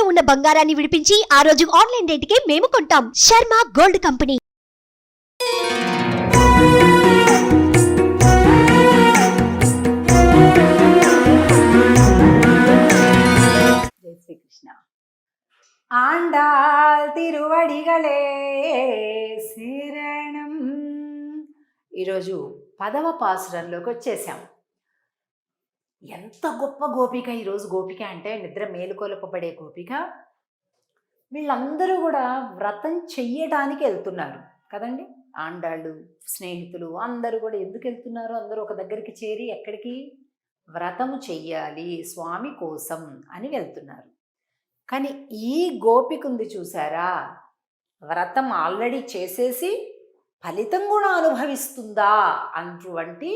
తాకట్టులో ఉన్న బంగారాన్ని విడిపించి ఆ రోజు ఆన్లైన్ రేటుకే మేము కొంటాం. Sharma gold company. జై శ్రీకృష్ణ. ఆండాల్ తిరువడిగలే శరణం. ఈరోజు 10వ పాసురంలోకి వచ్చేసాం. ఎంత గొప్ప గోపిక ఈరోజు. గోపిక అంటే నిద్ర మేలుకొలపబడే గోపిక. వీళ్ళందరూ కూడా వ్రతం చెయ్యడానికి వెళ్తున్నారు కదండి. ఆండాళ్ళు, స్నేహితులు అందరూ కూడా ఎందుకు వెళ్తున్నారు? అందరూ ఒక దగ్గరికి చేరి ఎక్కడికి? వ్రతము చెయ్యాలి స్వామి కోసం అని వెళ్తున్నారు. కానీ ఈ గోపిక ఉంది చూసారా, వ్రతం ఆల్రెడీ చేసేసి ఫలితం కూడా అనుభవిస్తుందా అటువంటి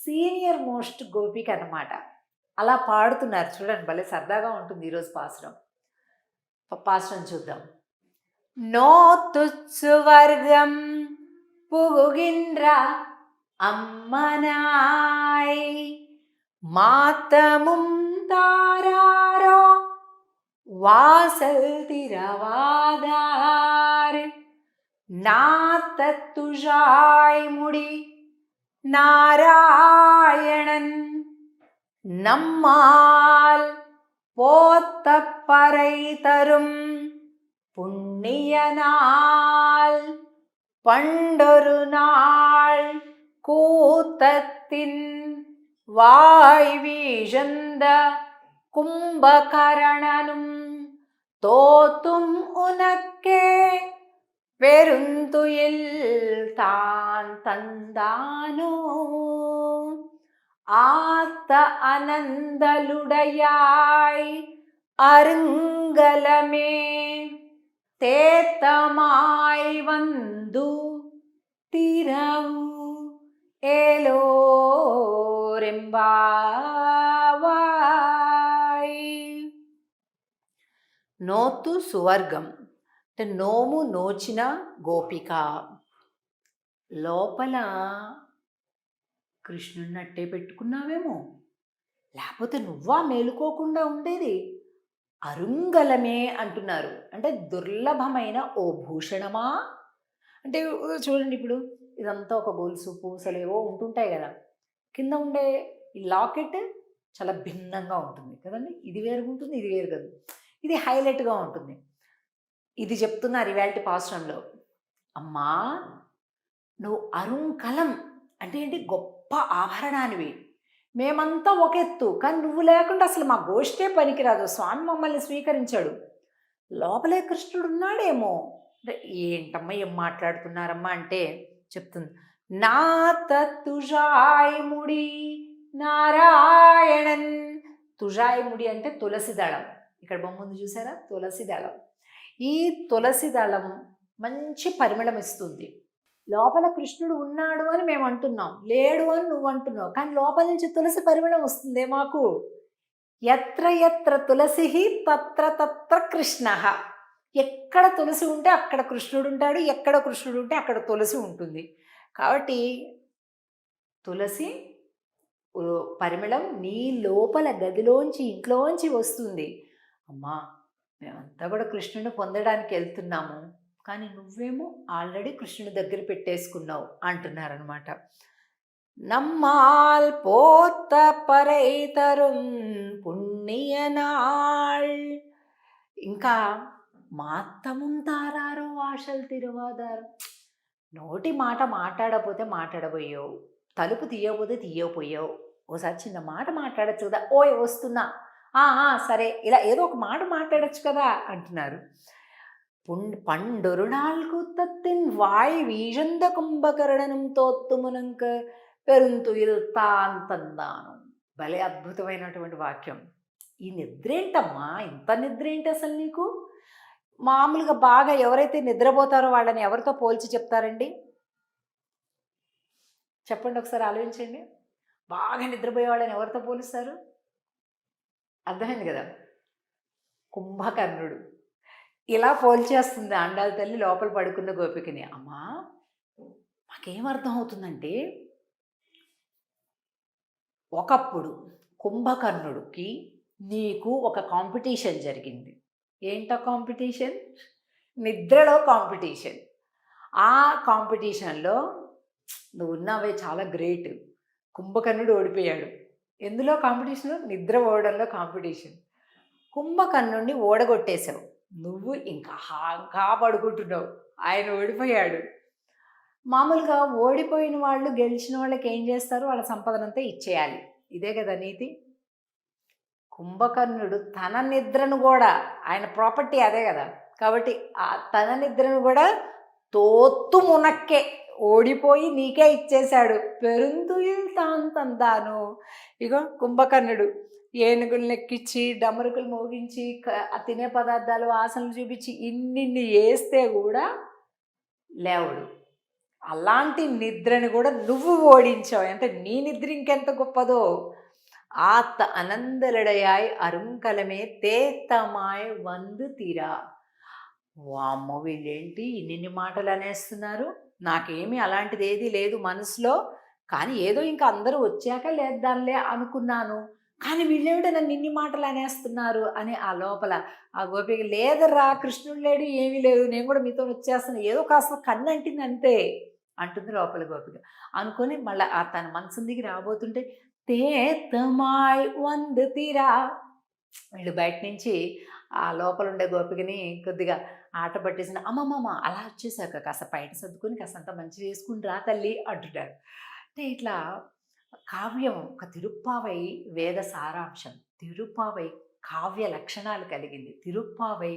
సీనియర్ మోస్ట్ గోపిక అన్నమాట. అలా పాడుతున్నారు చూడండి, భలే సరదాగా ఉంటుంది ఈరోజు పాసురం చూద్దాం. నోతుచ్చు వర్గం పుగుగిన్ర అమ్మనాయ్ మాతముం తారారో వాసల్ తిరవాదార్ నాతత్తుజాయ్ ముడి நாராயணன் நம்மால் போத்தப்பறை தரும் புண்ணிய நாள் பண்டொரு நாள் கூத்தத்தின் வாய் வீழந்த கும்பகரணனும் தோத்தும் உனக்கே பெருந்துயில் தான் தந்தானோ ஆத்த அனந்தலுடையாய் அருங்கலமே தேத்தமாய் வந்து திரவு ఏలోరెంబావాయ్. నోతు సువర్గం అంటే నోము నోచిన గోపిక. లోపల కృష్ణున్నట్టే పెట్టుకున్నావేమో, లేకపోతే నువ్వా మేలుకోకుండా ఉండేది? అరుంగలమే అంటున్నారు. అంటే దుర్లభమైన ఓ భూషణమా అంటే చూడండి, ఇప్పుడు ఇదంతా ఒక గొలుసు పూసలేవో ఉంటుంటాయి కదా, కింద ఉండే ఈ లాకెట్ చాలా భిన్నంగా ఉంటుంది కదండి. ఇది వేరుగా ఉంటుంది, ఇది వేరు కదా, ఇది హైలైట్గా ఉంటుంది. ఇది చెప్తున్నారు ఇవాల్టి పాసురంలో. అమ్మా, నువ్వు అరుంకలం అంటే ఏంటి? గొప్ప ఆభరణానివి. మేమంతా ఒక ఎత్తు, కానీ నువ్వు లేకుండా అసలు మా గోష్ఠే పనికిరాదు. స్వామి మమ్మల్ని స్వీకరించాడు. లోపలే కృష్ణుడు ఉన్నాడేమో అంటే ఏంటమ్మా ఏం మాట్లాడుతున్నారమ్మా అంటే చెప్తుంది. నా తుజాయ్ ముడి నారాయణన్. తుజాయ్ ముడి అంటే తులసి దళం. ఇక్కడ బొమ్మ ఉంది చూసారా, తులసి దళం. ఈ తులసి దళం మంచి పరిమళం ఇస్తుంది. లోపల కృష్ణుడు ఉన్నాడు అని మేము అంటున్నాం, లేడు అని నువ్వు అంటున్నావు, కానీ లోపల నుంచి తులసి పరిమళం వస్తుందే మాకు. ఎత్ర ఎత్ర తులసి తత్ర తత్ర కృష్ణ. ఎక్కడ తులసి ఉంటే అక్కడ కృష్ణుడు ఉంటాడు, ఎక్కడ కృష్ణుడు ఉంటే అక్కడ తులసి ఉంటుంది. కాబట్టి తులసి పరిమళం నీ లోపల గదిలోంచి ఇంట్లోంచి వస్తుంది. అమ్మా, మేమంతా కూడా కృష్ణుడిని పొందడానికి వెళ్తున్నాము, కానీ నువ్వేమో ఆల్రెడీ కృష్ణుడి దగ్గర పెట్టేసుకున్నావు అంటున్నారనమాట. நம்மால் போத்த பறை தரும் పుణ్య నాళ్. ఇంకా మాత్తముం తారారో వాషల్ తిరువాదారు. నోటి మాట మాట్లాడకపోతే మాట్లాడబోయావు, తలుపు తీయకపోతే తీయకపోయావు. ఓసారి చిన్న మాట మాట్లాడచ్చు కదా, ఓయ్ వస్తున్నా, సరే, ఇలా ఏదో ఒక మాట మాట్లాడచ్చు కదా అంటున్నారు. பண்டொரு நாள் கூத்தத்தின் வாய் வீழந்த கும்பகரணனும் తోత్తుమునంక పెరుంతుయిల్ తాన్ తందాను. భలే అద్భుతమైనటువంటి వాక్యం. ఈ నిద్రేంటమ్మా, ఇంత నిద్రేంటి అసలు నీకు? మామూలుగా బాగా ఎవరైతే నిద్రపోతారో వాళ్ళని ఎవరితో పోల్చి చెప్తారండి? చెప్పండి ఒకసారి, ఆలోచించండి. బాగా నిద్రపోయే వాళ్ళని ఎవరితో పోలుస్తారు? అర్థమైంది కదా, కుంభకర్ణుడు. ఇలా పోల్చేస్తుంది ఆండాళ్ళ తల్లి లోపల పడుకున్న గోపికని. అమ్మా, మాకేమర్థం అవుతుందంటే, ఒకప్పుడు కుంభకర్ణుడికి నీకు ఒక కాంపిటీషన్ జరిగింది. ఏంటో కాంపిటీషన్? నిద్రలో కాంపిటీషన్. ఆ కాంపిటీషన్‌లో నువ్వున్నావే చాలా గ్రేట్. కుంభకర్ణుడు ఓడిపోయాడు. ఎందులో కాంపిటీషను? నిద్ర పోవడంలో కాంపిటీషన్. కుంభకర్ణుడిని ఓడగొట్టేశావు. నువ్వు ఇంకా పడుకుంటున్నావు. ఆయన ఓడిపోయాడు. మామూలుగా ఓడిపోయిన వాళ్ళు గెలిచిన వాళ్ళకి ఏం చేస్తారు? వాళ్ళ సంపదనంతా ఇచ్చేయాలి. ఇదే కదా నీతి. కుంభకర్ణుడు తన నిద్రను కూడా, ఆయన ప్రాపర్టీ అదే కదా, కాబట్టి తన నిద్రను కూడా తోత్తు మునక్కే ఓడిపోయి నీకే ఇచ్చేశాడు. పెరుందుయిల్ తాన్ తందాను. ఇగో కుంభకర్ణుడు ఏనుగులను ఎక్కించి డమరుకులు మోగించి తినే పదార్థాలు వాసనలు చూపించి ఇన్నిన్ని వేస్తే కూడా లేవడు. అలాంటి నిద్రని కూడా నువ్వు ఓడించావు. అంటే నీ నిద్ర ఇంకెంత గొప్పదో. ఆత్త అనందలడయాయ్ అరుంకలమే తేతమాయ్ వందు తీరా. వామ్మో, వీళ్ళేంటి ఇన్నిన్ని మాటలు అనేస్తున్నారు. నాకేమీ అలాంటిది ఏదీ లేదు మనసులో, కానీ ఏదో ఇంకా అందరూ వచ్చాక లేద్దాంలే అనుకున్నాను. కానీ వీళ్ళేమిటో నన్ను ఇన్ని మాటలు అనేస్తున్నారు అని ఆ లోపల ఆ గోపిక, లేదరా కృష్ణుడు లేడు, ఏమీ లేదు, నేను కూడా మీతో వచ్చేస్తాను, ఏదో కాస్త కన్ను అంటింది అంతే అంటుంది లోపల గోపిక. అనుకొని మళ్ళీ తన మనసు దిగి రాబోతుంటే తేతమాయ్ వంద తీరా. వీళ్ళు బయట నుంచి ఆ లోపల ఉండే గోపికని కొద్దిగా ఆట పట్టేసిన, అమ్మమ్మమ్మ అలా వచ్చేసాక కాస్త బయట సర్దుకొని కాస్తంత మంచి చేసుకుని రా తల్లి అంటున్నారు. అంటే ఇట్లా కావ్యం ఒక తిరుప్పావై వేద సారాంశం, తిరుప్పావై కావ్య లక్షణాలు కలిగింది, తిరుప్పావై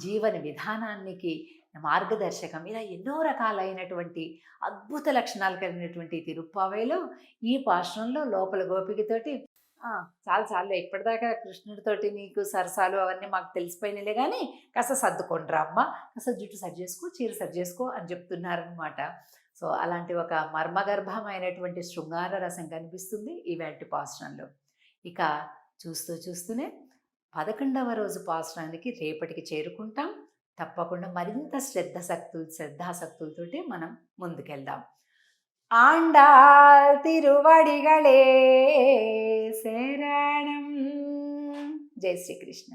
జీవన విధానానికి మార్గదర్శకం. ఇలా ఎన్నో రకాలైనటువంటి అద్భుత లక్షణాలు కలిగినటువంటి తిరుప్పావైలో ఈ పాశ్రంలో లోపల గోపికతోటి చాలు చాలు ఇప్పటిదాకా కృష్ణుడితోటి నీకు సరసాలు అవన్నీ మాకు తెలిసిపోయినలే, కానీ కాస్త సర్దుకోండిరా అమ్మ, కాస్త జుట్టు సరి చేసుకో, చీర సరి చేసుకో అని చెప్తున్నారనమాట. సో అలాంటి ఒక మర్మగర్భమైనటువంటి శృంగార రసం కనిపిస్తుంది ఈవేళ పాశ్రంలో. ఇక చూస్తూనే 11వ రోజు పాశ్రానికి రేపటికి చేరుకుంటాం. తప్పకుండా మరింత శ్రద్ధాసక్తులతోటి మనం ముందుకెళ్దాం. ఆండాళ్ తిరువడిగళే శరణం. జై శ్రీకృష్ణ.